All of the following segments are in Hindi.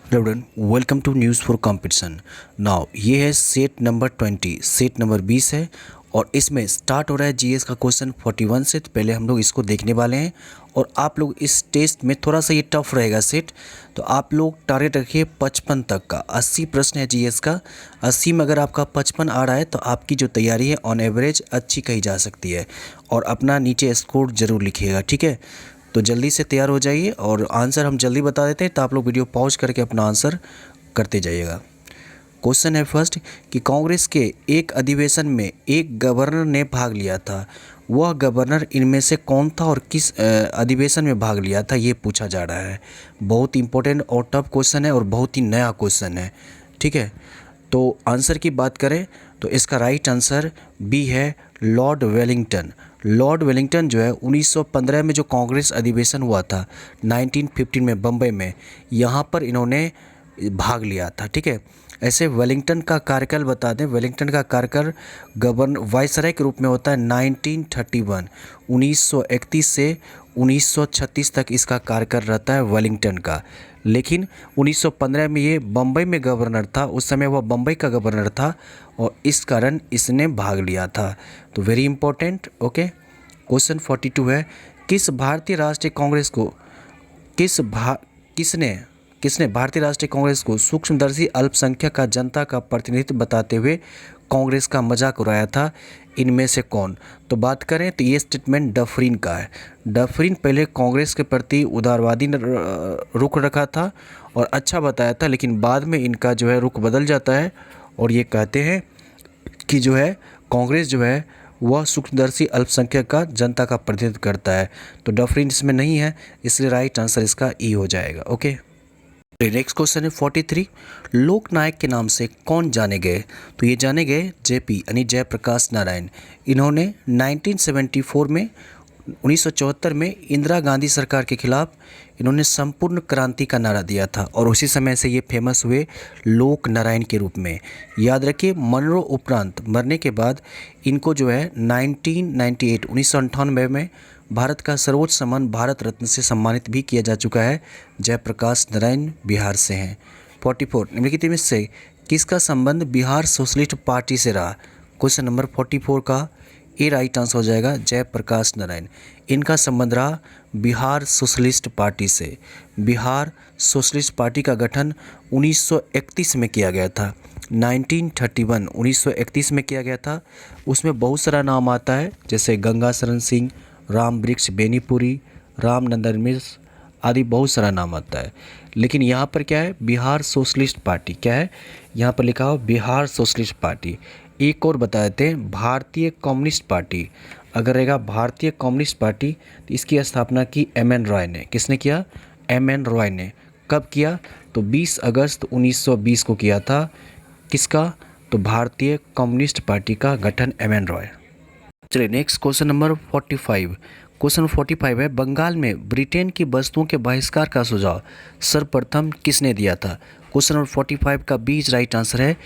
Hello everyone, welcome to news for competition. Now ये है सेट नंबर 20, सेट नंबर 20 है और इसमें स्टार्ट हो रहा है जीएस का क्वेश्चन 41 से। तो पहले हम लोग इसको देखने वाले हैं और आप लोग इस टेस्ट में थोड़ा सा ये टफ रहेगा सेट, तो आप लोग टारगेट रखिए 55 तक का। 80 प्रश्न है जीएस का, 80 में अगर आपका 55 आ रहा है तो आपकी जो तैयारी है ऑन एवरेज अच्छी कही जा सकती है। और अपना नीचे स्कोर ज़रूर लिखिएगा, ठीक है। तो जल्दी से तैयार हो जाइए और आंसर हम जल्दी बता देते हैं, तो आप लोग वीडियो पॉज करके अपना आंसर करते जाइएगा। क्वेश्चन है फर्स्ट कि कांग्रेस के एक अधिवेशन में एक गवर्नर ने भाग लिया था। वह गवर्नर इनमें से कौन था और किस अधिवेशन में भाग लिया था, ये पूछा जा रहा है। बहुत इंपॉर्टेंट और टफ क्वेश्चन है और बहुत ही नया क्वेश्चन है, ठीक है। तो आंसर की बात करें तो इसका राइट आंसर बी है, लॉर्ड वेलिंगटन। लॉर्ड वेलिंगटन जो है 1915 में जो कांग्रेस अधिवेशन हुआ था 1915 में बम्बई में, यहाँ पर इन्होंने भाग लिया था, ठीक है। ऐसे वेलिंगटन का कार्यकाल बता दें, वेलिंगटन का कार्यकाल गवर्नर वाइसराय के रूप में होता है 1931, 1931 से 1936 तक इसका कार्यकाल रहता है वेलिंगटन का। लेकिन 1915 में ये बम्बई में गवर्नर था, उस समय वह बम्बई का गवर्नर था और इस कारण इसने भाग लिया था। तो वेरी इंपॉर्टेंट, ओके। क्वेश्चन 42 है, किस भारतीय राष्ट्रीय कांग्रेस को किसने किसने भारतीय राष्ट्रीय कांग्रेस को सूक्ष्मदर्शी अल्पसंख्यक का जनता का प्रतिनिधित्व बताते हुए कांग्रेस का मजाक उड़ाया था, इनमें से कौन? तो बात करें तो ये स्टेटमेंट डफरिन का है। डफरिन पहले कांग्रेस के प्रति उदारवादी रुख रखा था और अच्छा बताया था, लेकिन बाद में इनका जो है रुख बदल जाता है और ये कहते हैं कि जो है कांग्रेस जो है वह सूक्ष्मदर्शी अल्पसंख्यक का जनता का प्रतिनिधित्व करता है। तो डफरिन इसमें नहीं है, इसलिए राइट आंसर इसका ई हो जाएगा, ओके। नेक्स्ट क्वेश्चन है 43, लोकनायक के नाम से कौन जाने गए? तो ये जाने गए जेपी यानी जयप्रकाश नारायण। इन्होंने 1974 में 1974 में इंदिरा गांधी सरकार के खिलाफ इन्होंने संपूर्ण क्रांति का नारा दिया था और उसी समय से ये फेमस हुए लोक नारायण के रूप में। याद रखिए, मनरो उपरांत मरने के बाद इनको जो है 1998 में भारत का सर्वोच्च सम्मान भारत रत्न से सम्मानित भी किया जा चुका है। जयप्रकाश नारायण बिहार से हैं। 44, निम्नलिखित में से किसका संबंध बिहार सोशलिस्ट पार्टी से रहा? क्वेश्चन नंबर 44 का ए राइट आंसर हो जाएगा, जयप्रकाश नारायण। इनका संबंध रहा बिहार सोशलिस्ट पार्टी से। बिहार सोशलिस्ट पार्टी का गठन 1931 में किया गया था, 1931 में किया गया था। उसमें बहुत सारा नाम आता है, जैसे गंगा शरण सिंह, राम वृक्ष बेनीपुरी, रामनंदन मिश्र आदि बहुत सारा नाम आता है। लेकिन यहाँ पर क्या है, बिहार सोशलिस्ट पार्टी क्या है, यहाँ पर लिखा हो बिहार सोशलिस्ट पार्टी। एक और बता देते हैं, भारतीय कम्युनिस्ट पार्टी। अगर रहेगा भारतीय कम्युनिस्ट पार्टी तो इसकी स्थापना की एम.एन. रॉय ने। किसने किया? एम.एन. रॉय ने। कब किया? तो 20 अगस्त 1920 को किया था। किसका? तो भारतीय कम्युनिस्ट पार्टी का गठन एम.एन. रॉय। चलिए नेक्स्ट क्वेश्चन नंबर 45। क्वेश्चन 45 है, बंगाल में ब्रिटेन की वस्तुओं के बहिष्कार का सुझाव सर्वप्रथम किसने दिया था? क्वेश्चन नंबर 45 का बीच राइट आंसर है,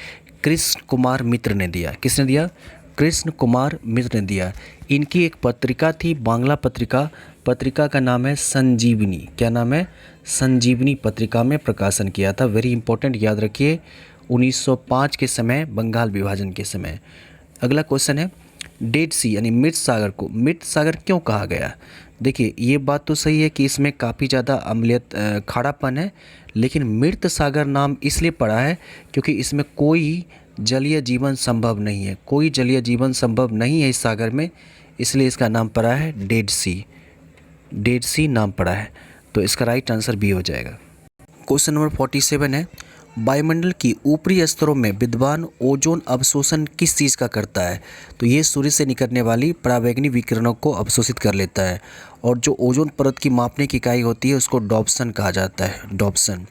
कृष्ण कुमार मित्र ने दिया। किसने दिया? कृष्ण कुमार मित्र ने दिया। इनकी एक पत्रिका थी, बांग्ला पत्रिका। पत्रिका का नाम है संजीवनी। क्या नाम है? संजीवनी पत्रिका में प्रकाशन किया था। वेरी इंपॉर्टेंट, याद रखिए, 1905 के समय, बंगाल विभाजन के समय। अगला क्वेश्चन है, डेड सी यानी मृत सागर को मृत सागर क्यों कहा गया? देखिए, ये बात तो सही है कि इसमें काफ़ी ज़्यादा अम्लीयत खारापन है, लेकिन मृत सागर नाम इसलिए पड़ा है क्योंकि इसमें कोई जलीय जीवन संभव नहीं है। कोई जलीय जीवन संभव नहीं है इस सागर में, इसलिए इसका नाम पड़ा है डेड सी। डेड सी नाम पड़ा है, तो इसका राइट आंसर बी हो जाएगा। क्वेश्चन नंबर 47 है, वायुमंडल की ऊपरी स्तरों में विद्यमान ओजोन अवशोषण किस चीज़ का करता है? तो ये सूर्य से निकलने वाली पराबैंगनी विकिरणों को अवशोषित कर लेता है और जो ओजोन परत की मापने की इकाई होती है उसको डॉप्सन कहा जाता है, डॉप्सन।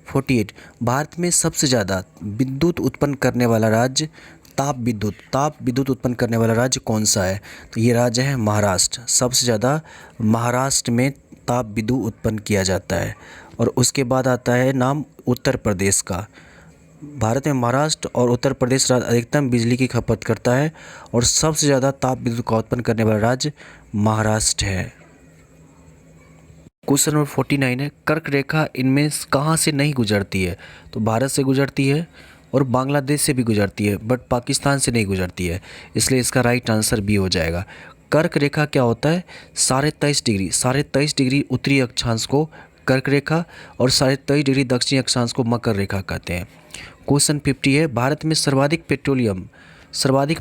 48, भारत में सबसे ज़्यादा विद्युत उत्पन्न करने वाला राज्य, ताप विद्युत उत्पन्न करने वाला राज्य कौन सा है? तो ये राज्य है महाराष्ट्र। सबसे ज़्यादा महाराष्ट्र में ताप विद्युत उत्पन्न किया जाता है। और उसके बाद आता है नाम उत्तर प्रदेश का। भारत में महाराष्ट्र और उत्तर प्रदेश राज्य अधिकतम बिजली की खपत करता है और सबसे ज़्यादा ताप विद्युत का उत्पन्न करने वाला राज्य महाराष्ट्र है। क्वेश्चन नंबर 49 है, कर्क रेखा इनमें कहाँ से नहीं गुजरती है? तो भारत से गुजरती है और बांग्लादेश से भी गुजरती है, बट पाकिस्तान से नहीं गुजरती है, इसलिए इसका राइट आंसर बी हो जाएगा। कर्क रेखा क्या होता है? 23.5 डिग्री उत्तरी अक्षांश को कर्क रेखा और 23.5 डिग्री दक्षिणी अक्षांश को मकर रेखा कहते हैं। क्वेश्चन 50 है, भारत में सर्वाधिक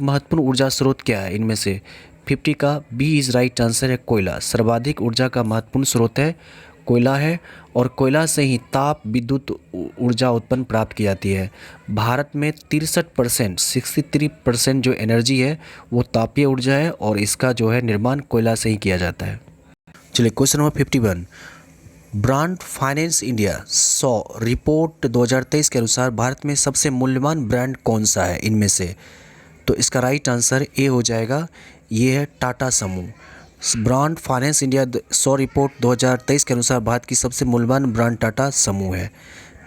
महत्वपूर्ण ऊर्जा स्रोत क्या है? इनमें से 50 का बी इज राइट आंसर है कोयला। सर्वाधिक ऊर्जा का महत्वपूर्ण स्रोत है कोयला है, और कोयला से ही ताप विद्युत ऊर्जा उत्पन्न प्राप्त की जाती है। भारत में 63% जो एनर्जी है वो तापीय ऊर्जा है, और इसका जो है निर्माण कोयला से ही किया जाता है। चलिए question number 51, brand finance India 100 report 2023 के अनुसार भारत में सबसे मूल्यवान ब्रांड कौन सा है? इनमें से तो इसका राइट आंसर ए हो जाएगा, ये है टाटा समूह। ब्रांड फाइनेंस इंडिया 100 रिपोर्ट 2023 के अनुसार भारत की सबसे मूल्यवान ब्रांड टाटा समूह है।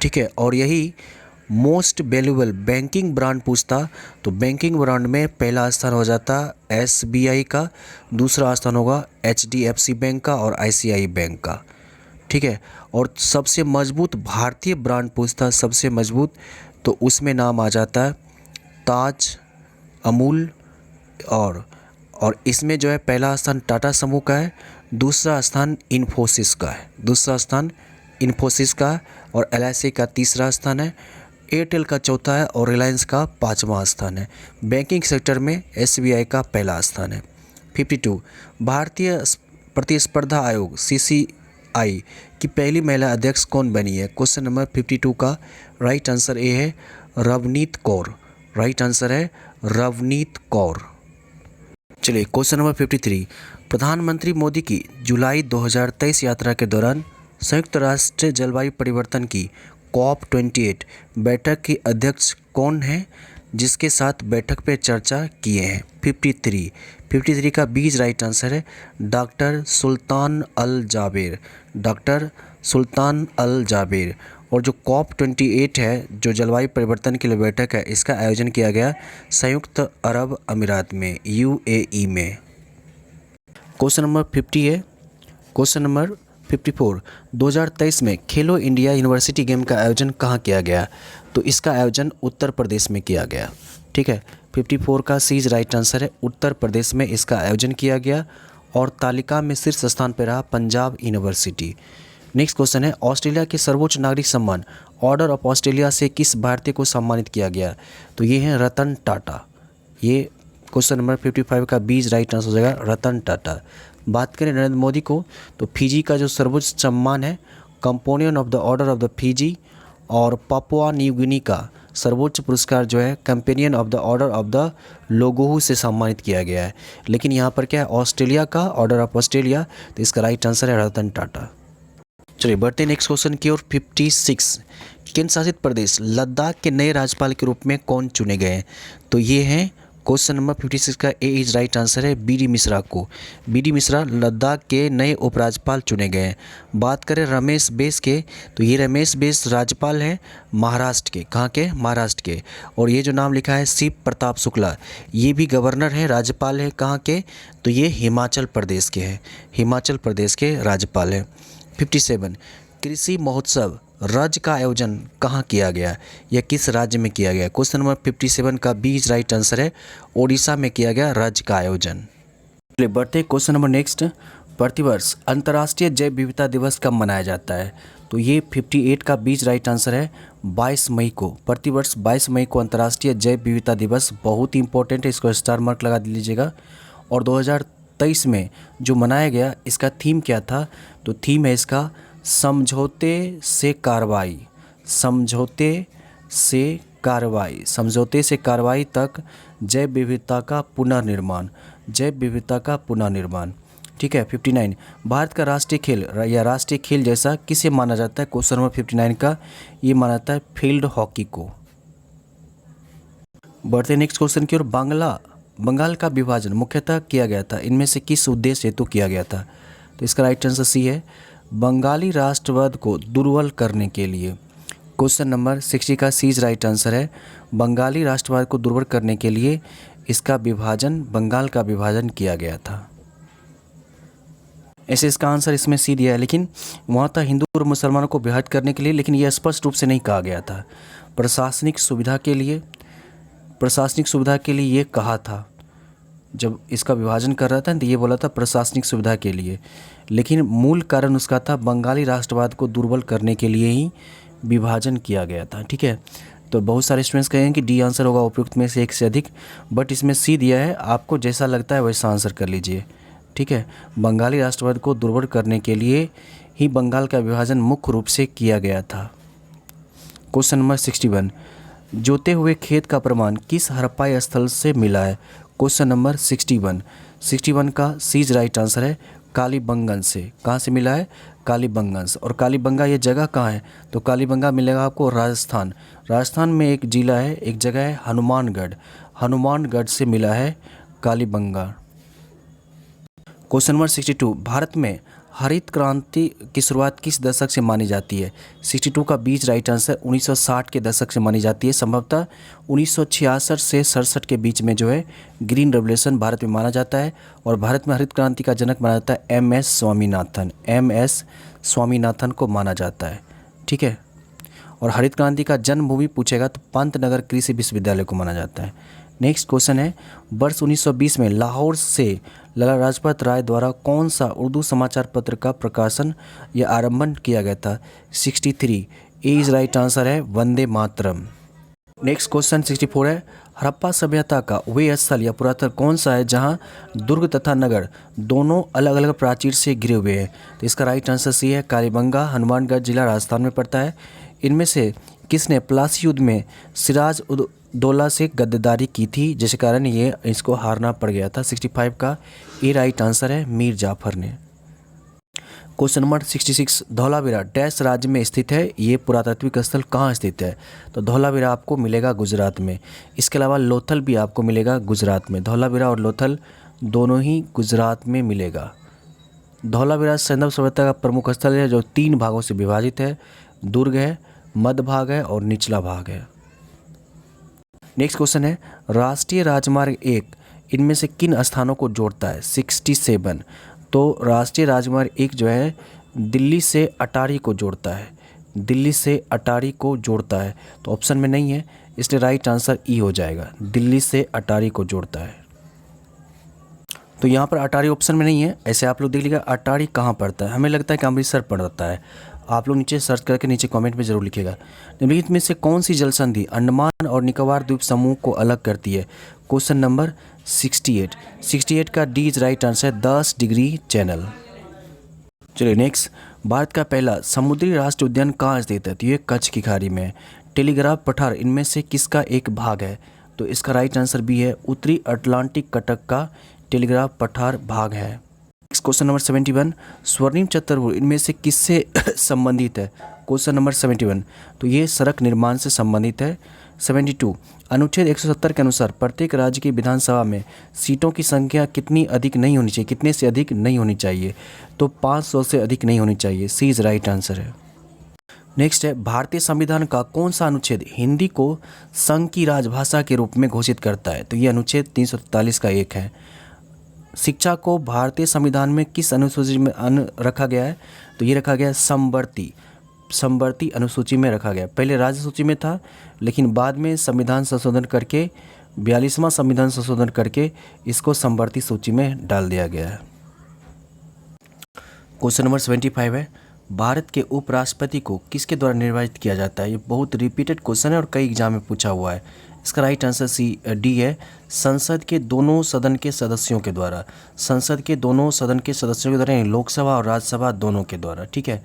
ठीक है, और यही मोस्ट वैल्यूएबल बैंकिंग ब्रांड पूछता तो बैंकिंग ब्रांड में पहला स्थान हो जाता SBI का, दूसरा स्थान होगा HDFC बैंक का और ICICI बैंक का। ठीक है, और सबसे मजबूत भारतीय ब्रांड पूछता सबसे मजबूत, तो उसमें नाम आ जाता है ताज, अमूल, और इसमें जो है पहला स्थान टाटा समूह का है, दूसरा स्थान इन्फोसिस का है, और LIC का तीसरा स्थान है, एयरटेल का चौथा है और रिलायंस का 5वां स्थान है। बैंकिंग सेक्टर में SBI का पहला स्थान है। 52, भारतीय प्रतिस्पर्धा आयोग CCI की पहली महिला अध्यक्ष कौन बनी है? क्वेश्चन नंबर 52 का राइट आंसर ए है रवनीत कौर। राइट आंसर है रवनीत कौर। चलिए क्वेश्चन नंबर 53, प्रधानमंत्री मोदी की जुलाई 2023 यात्रा के दौरान संयुक्त राष्ट्र जलवायु परिवर्तन की COP28 बैठक की अध्यक्ष कौन है, जिसके साथ बैठक पर चर्चा किए हैं? 53 का बीज राइट आंसर है डॉक्टर सुल्तान अल जाबेर। और जो COP28 है, जो जलवायु परिवर्तन के लिए बैठक है, इसका आयोजन किया गया संयुक्त अरब अमीरात में, UAE में। क्वेश्चन नंबर 50 है, क्वेश्चन नंबर 54, 2023 में खेलो इंडिया यूनिवर्सिटी गेम का आयोजन कहाँ किया गया? तो इसका आयोजन उत्तर प्रदेश में किया गया। ठीक है, 54 का सीज राइट आंसर है, उत्तर प्रदेश में इसका आयोजन किया गया, और तालिका में शीर्ष स्थान पर रहा पंजाब यूनिवर्सिटी। नेक्स्ट क्वेश्चन है, ऑस्ट्रेलिया के सर्वोच्च नागरिक सम्मान ऑर्डर ऑफ ऑस्ट्रेलिया से किस भारतीय को सम्मानित किया गया? तो ये है रतन टाटा। ये क्वेश्चन नंबर 55 का बीज राइट आंसर हो जाएगा रतन टाटा। बात करें नरेंद्र मोदी को, तो फिजी का जो सर्वोच्च सम्मान है companion of the order of the Fiji, और पापुआ न्यू गिनी का सर्वोच्च पुरस्कार जो है companion of the order of the Logohu से सम्मानित किया गया है। लेकिन यहाँ पर क्या है, ऑस्ट्रेलिया का ऑर्डर ऑफ ऑस्ट्रेलिया, तो इसका राइट आंसर है रतन टाटा। चलिए बढ़ते हैं नेक्स्ट क्वेश्चन की ओर। 56, केंद्र शासित प्रदेश लद्दाख के नए राज्यपाल के रूप में कौन चुने गए? तो ये हैं क्वेश्चन नंबर 56 का ए इज राइट आंसर है BD मिश्रा को। BD मिश्रा लद्दाख के नए उपराज्यपाल चुने गए हैं। बात करें रमेश बैस के, तो ये रमेश बैस राज्यपाल हैं महाराष्ट्र के। कहाँ के? महाराष्ट्र के। और ये जो नाम लिखा है शिव प्रताप शुक्ला, ये भी गवर्नर हैं, राज्यपाल हैं। कहाँ के? तो ये हिमाचल प्रदेश के हैं, हिमाचल प्रदेश के राज्यपाल हैं। 57, कृषि महोत्सव राज्य का आयोजन कहाँ किया गया या किस राज्य में किया गया? क्वेश्चन नंबर 57 का बीज राइट आंसर है ओडिशा में किया गया राज्य का आयोजन। चलिए बढ़ते हैं क्वेश्चन नंबर नेक्स्ट। प्रतिवर्ष अंतर्राष्ट्रीय जैव विविधता दिवस कब मनाया जाता है? तो ये 58 का बीज राइट आंसर है 22 मई को। प्रतिवर्ष 22 मई को अंतर्राष्ट्रीय जैव विविधता दिवस, बहुत ही इंपॉर्टेंट है, इसको स्टार मार्क लगा लीजिएगा। और 2023 में जो मनाया गया, इसका थीम क्या था? तो थीम है इसका समझौते से कार्रवाई, समझौते से कार्रवाई तक जैव विविधता का पुनर्निर्माण, जैव विविधता का पुनर्निर्माण। ठीक है। 59, भारत का राष्ट्रीय खेल या राष्ट्रीय खेल जैसा किसे माना जाता है? क्वेश्चन नंबर 59 का ये माना जाता है फील्ड हॉकी को। बढ़ते नेक्स्ट क्वेश्चन की ओर। बंगाल का विभाजन मुख्यतः किया गया था, इनमें से किस उद्देश्य हेतु किया गया था? तो इसका राइट आंसर सी है बंगाली राष्ट्रवाद को दुर्बल करने के लिए। क्वेश्चन नंबर 60 का सीज राइट आंसर है बंगाली राष्ट्रवाद को दुर्बल करने के लिए इसका विभाजन, बंगाल का विभाजन किया गया था। ऐसे इसका आंसर इसमें सी दिया है, लेकिन वहाँ था हिंदू और मुसलमानों को विभाजित करने के लिए, लेकिन यह स्पष्ट रूप से नहीं कहा गया था। प्रशासनिक सुविधा के लिए ये कहा था, जब इसका विभाजन कर रहा था तो ये बोला था प्रशासनिक सुविधा के लिए, लेकिन मूल कारण उसका था बंगाली राष्ट्रवाद को दुर्बल करने के लिए ही विभाजन किया गया था। ठीक है, तो बहुत सारे स्टूडेंट्स कहेंगे कि डी आंसर होगा उपयुक्त में से एक से अधिक, बट इसमें सी दिया है, आपको जैसा लगता है वैसा आंसर कर लीजिए। ठीक है, बंगाली राष्ट्रवाद को दुर्बल करने के लिए ही बंगाल का विभाजन मुख्य रूप से किया गया था। क्वेश्चन नंबर 61, जोते हुए खेत का प्रमाण किस हड़प्पा स्थल से मिला है? क्वेश्चन नंबर 61 का सीज राइट आंसर है कालीबंगन से। कहाँ से मिला है? कालीबंगन से। और कालीबंगा ये जगह कहाँ है? तो कालीबंगा मिलेगा आपको राजस्थान में एक जिला है, एक जगह है हनुमानगढ़ से मिला है कालीबंगा। क्वेश्चन नंबर 62, भारत में हरित क्रांति की शुरुआत किस दशक से मानी जाती है? 62 का बीच राइट आंसर 1960 के दशक से मानी जाती है। संभवतः 1966 से 67 के बीच में जो है ग्रीन रेवोल्यूशन भारत में माना जाता है, और भारत में हरित क्रांति का जनक माना जाता है एम एस स्वामीनाथन को माना जाता है। ठीक है, और हरित क्रांति का जन्मभूमि पूछेगा तो पंतनगर कृषि विश्वविद्यालय को माना जाता है। नेक्स्ट क्वेश्चन है, वर्ष 1920 में लाहौर से लाला लाजपत राय द्वारा कौन सा उर्दू समाचार पत्र का प्रकाशन या आरंभन किया गया था? 63 ए इज राइट आंसर है वंदे मातरम। नेक्स्ट क्वेश्चन 64 है, हड़प्पा सभ्यता का वह स्थल या पुरातन कौन सा है जहां दुर्ग तथा नगर दोनों अलग अलग प्राचीर से घिरे हुए हैं? तो इसका राइट आंसर सी है कालीबंगा, हनुमानगढ़ जिला राजस्थान में पड़ता है। इनमें से किसने प्लासी युद्ध में सिराज उद दौला से गद्दारी की थी, जिसके कारण ये इसको हारना पड़ गया था? 65 का ए राइट आंसर है मीर जाफर ने। क्वेश्चन नंबर 66, धौलावीरा डैश राज्य में स्थित है? ये पुरातात्विक स्थल कहाँ स्थित है? तो धौलावीरा आपको मिलेगा गुजरात में। इसके अलावा लोथल भी आपको मिलेगा गुजरात में। धौलावीरा और लोथल दोनों ही गुजरात में मिलेगा। धौलावीरा सैंधव सभ्यता का प्रमुख स्थल है जो 3 भागों से विभाजित है, दुर्ग है, मध्य भाग है और निचला भाग है। नेक्स्ट क्वेश्चन है, राष्ट्रीय राजमार्ग 1 इनमें से किन स्थानों को जोड़ता है? 67, तो राष्ट्रीय राजमार्ग 1 जो है दिल्ली से अटारी को जोड़ता है। तो ऑप्शन में नहीं है, इसलिए राइट आंसर ई हो जाएगा, दिल्ली से अटारी को जोड़ता है। तो यहाँ पर अटारी ऑप्शन में नहीं है, ऐसे आप लोग देख लीजिएगा अटारी कहाँ पड़ता है। हमें लगता है कि अमृतसर पड़ता है, आप लोग नीचे सर्च करके नीचे कमेंट में जरूर लिखिएगा। निम्नलिखित में से कौन सी जल संधि अंडमान और निकोबार द्वीप समूह को अलग करती है? क्वेश्चन नंबर 68 का D is right answer 10 degree channel. चलिए नेक्स्ट, भारत का पहला समुद्री राष्ट्रीय उद्यान कहाँ स्थित है? तो ये कच्छ की खाड़ी में। टेलीग्राफ पठार इनमें से किसका एक भाग है? तो इसका राइट आंसर बी है, उत्तरी अटलांटिक कटक का टेलीग्राफ पठार भाग है। नेक्स्ट क्वेश्चन नंबर 71, स्वर्णिम चतुर्भुज इनमें से किससे संबंधित है? क्वेश्चन नंबर 71, तो ये सड़क निर्माण से संबंधित है। 72, अनुच्छेद 170 के अनुसार प्रत्येक राज्य की विधानसभा में सीटों की संख्या कितनी अधिक नहीं होनी चाहिए, कितने से अधिक नहीं होनी चाहिए? तो 500 से अधिक नहीं होनी चाहिए। सी इज राइट आंसर है। नेक्स्ट है, भारतीय संविधान का कौन सा अनुच्छेद हिंदी को संघ की राजभाषा के रूप में घोषित करता है? तो ये अनुच्छेद 343 का एक है। शिक्षा को भारतीय संविधान में किस अनुसूची में रखा गया है? तो ये रखा गया संवर्ती अनुसूची में रखा गया। पहले राज्य सूची में था, लेकिन बाद में संविधान संशोधन करके 42वां संविधान संशोधन करके इसको संवर्ती सूची में डाल दिया गया है। क्वेश्चन नंबर 75 है, भारत के उपराष्ट्रपति को किसके द्वारा निर्वाचित किया जाता है? ये बहुत रिपीटेड क्वेश्चन है और कई एग्जाम में पूछा हुआ है। इसका राइट आंसर डी है, संसद के दोनों सदन के सदस्यों के द्वारा। यानी लोकसभा और राज्यसभा दोनों के द्वारा। ठीक है,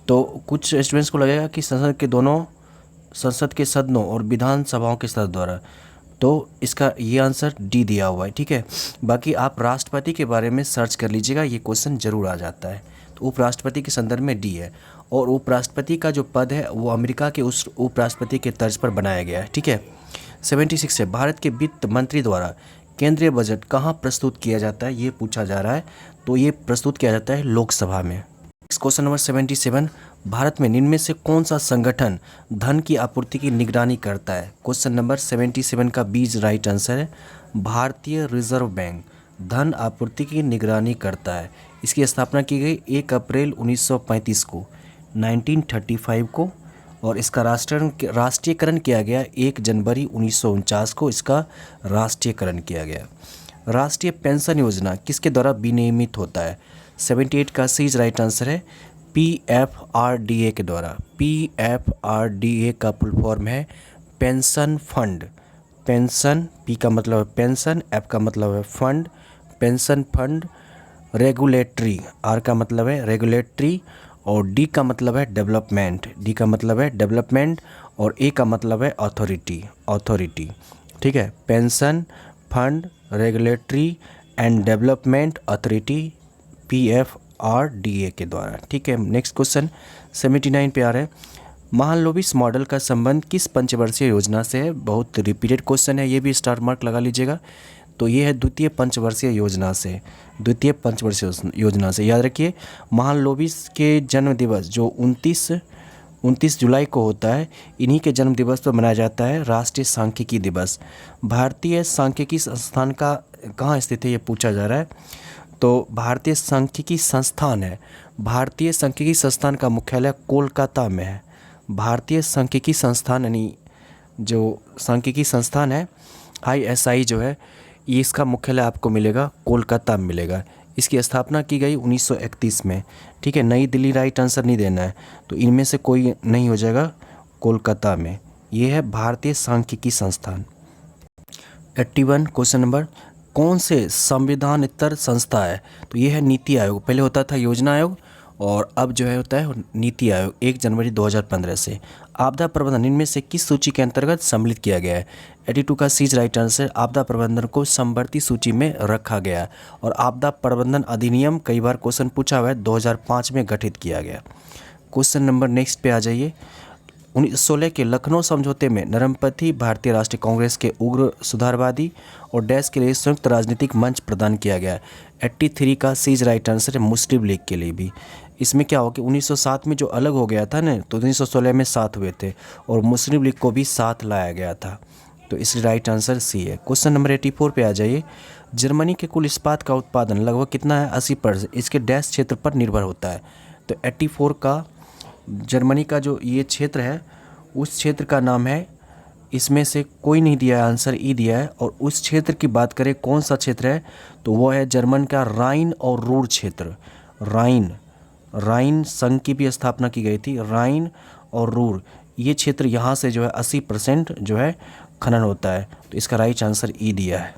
तो कुछ स्टूडेंट्स को लगेगा कि संसद के सदनों और विधानसभाओं के सदस्य द्वारा, तो इसका ये आंसर डी दिया हुआ है। ठीक है, बाकी आप राष्ट्रपति के बारे में सर्च कर लीजिएगा, ये क्वेश्चन जरूर आ जाता है। तो उपराष्ट्रपति के संदर्भ में डी है, और उपराष्ट्रपति का जो पद है वो अमेरिका के उस उपराष्ट्रपति के तर्ज पर बनाया गया है। ठीक है, 76 है, भारत के वित्त मंत्री द्वारा केंद्रीय बजट कहाँ प्रस्तुत किया जाता है? ये पूछा जा रहा है, तो ये प्रस्तुत किया जाता है लोकसभा में। क्वेश्चन नंबर 77, भारत में निम्न में से कौन सा संगठन धन की आपूर्ति की निगरानी करता है? क्वेश्चन नंबर 77 का बीज राइट आंसर है भारतीय रिजर्व बैंक धन आपूर्ति की निगरानी करता है। इसकी स्थापना की गई 1 अप्रैल 1935 को, 1935 को, और इसका राष्ट्रीयकरण किया गया 1 जनवरी 1949 को। इसका राष्ट्रीयकरण किया गया। राष्ट्रीय पेंशन योजना किसके द्वारा विनियमित होता है? 78 का सी राइट आंसर है PFRDA के द्वारा। PFRDA का फुल फॉर्म है पेंशन फंड। पेंशन, P का मतलब है पेंशन, F का मतलब है fund, pension fund regulatory, R का मतलब है रेगुलेटरी, और D का मतलब है डेवलपमेंट, D का मतलब है डेवलपमेंट, और A का मतलब है अथॉरिटी। ठीक है, pension fund regulatory and development authority, PFRDA के द्वारा। ठीक है, नेक्स्ट क्वेश्चन 79 पे आ रहा है। महालनोबिस मॉडल का संबंध किस पंचवर्षीय योजना से है? बहुत रिपीटेड क्वेश्चन है, ये भी स्टार मार्क लगा लीजिएगा। तो ये है द्वितीय पंचवर्षीय योजना से। द्वितीय पंचवर्षीय योजना से याद रखिए, महालनोबिस के जन्म दिवस जो 29 जुलाई को होता है, इन्हीं के जन्म दिवस पर मनाया जाता है राष्ट्रीय सांख्यिकी दिवस। भारतीय सांख्यिकी संस्थान का कहाँ स्थित है, ये पूछा जा रहा है। तो भारतीय सांख्यिकी संस्थान है, भारतीय सांख्यिकी संस्थान का मुख्यालय कोलकाता में है। भारतीय सांख्यिकी संस्थान यानी जो सांख्यिकी संस्थान है ISI जो है, ये इसका मुख्यालय आपको मिलेगा कोलकाता में मिलेगा। इसकी स्थापना की गई 1931 में। ठीक है, नई दिल्ली राइट आंसर नहीं देना है, तो इनमें से कोई नहीं हो जाएगा, कोलकाता में। ये है भारतीय सांख्यिकी संस्थान। 81 क्वेश्चन नंबर, कौन से संविधानेतर संस्था है? तो ये है नीति आयोग। पहले होता था योजना आयोग, और अब जो है होता है नीति आयोग, 1 जनवरी 2015 से। आपदा प्रबंधन इनमें से किस सूची के अंतर्गत सम्मिलित किया गया है? 82 का सी राइट आंसर, आपदा प्रबंधन को समवर्ती सूची में रखा गया। और आपदा प्रबंधन अधिनियम कई बार क्वेश्चन पूछा हुआ है, 2005 में गठित किया गया। क्वेश्चन नंबर नेक्स्ट पे आ जाइए। 1916 के लखनऊ समझौते में नरमपंथी भारतीय राष्ट्रीय कांग्रेस के उग्र सुधारवादी और डैश के लिए संयुक्त राजनीतिक मंच प्रदान किया गया। 83 का सी राइट आंसर है मुस्लिम लीग के लिए भी। इसमें क्या हो कि 1907 में जो अलग हो गया था ना, तो 1916 में साथ हुए थे, और मुस्लिम लीग को भी साथ लाया गया था। तो इसलिए राइट आंसर सी है। क्वेश्चन नंबर 84 पे आ जाइए। जर्मनी के कुल इस्पात का उत्पादन लगभग कितना है? 80%। इसके डैश क्षेत्र पर निर्भर होता है। तो 84 का जर्मनी का जो ये क्षेत्र है, उस क्षेत्र का नाम है, इसमें से कोई नहीं दिया है, आंसर ई दिया है। और उस क्षेत्र की बात करें कौन सा क्षेत्र है, तो वो है जर्मन का राइन और रूर क्षेत्र। राइन संघ की भी स्थापना की गई थी। राइन और रूर ये क्षेत्र, यहाँ से जो है 80% जो है खनन होता है। तो इसका राइट आंसर ई दिया है।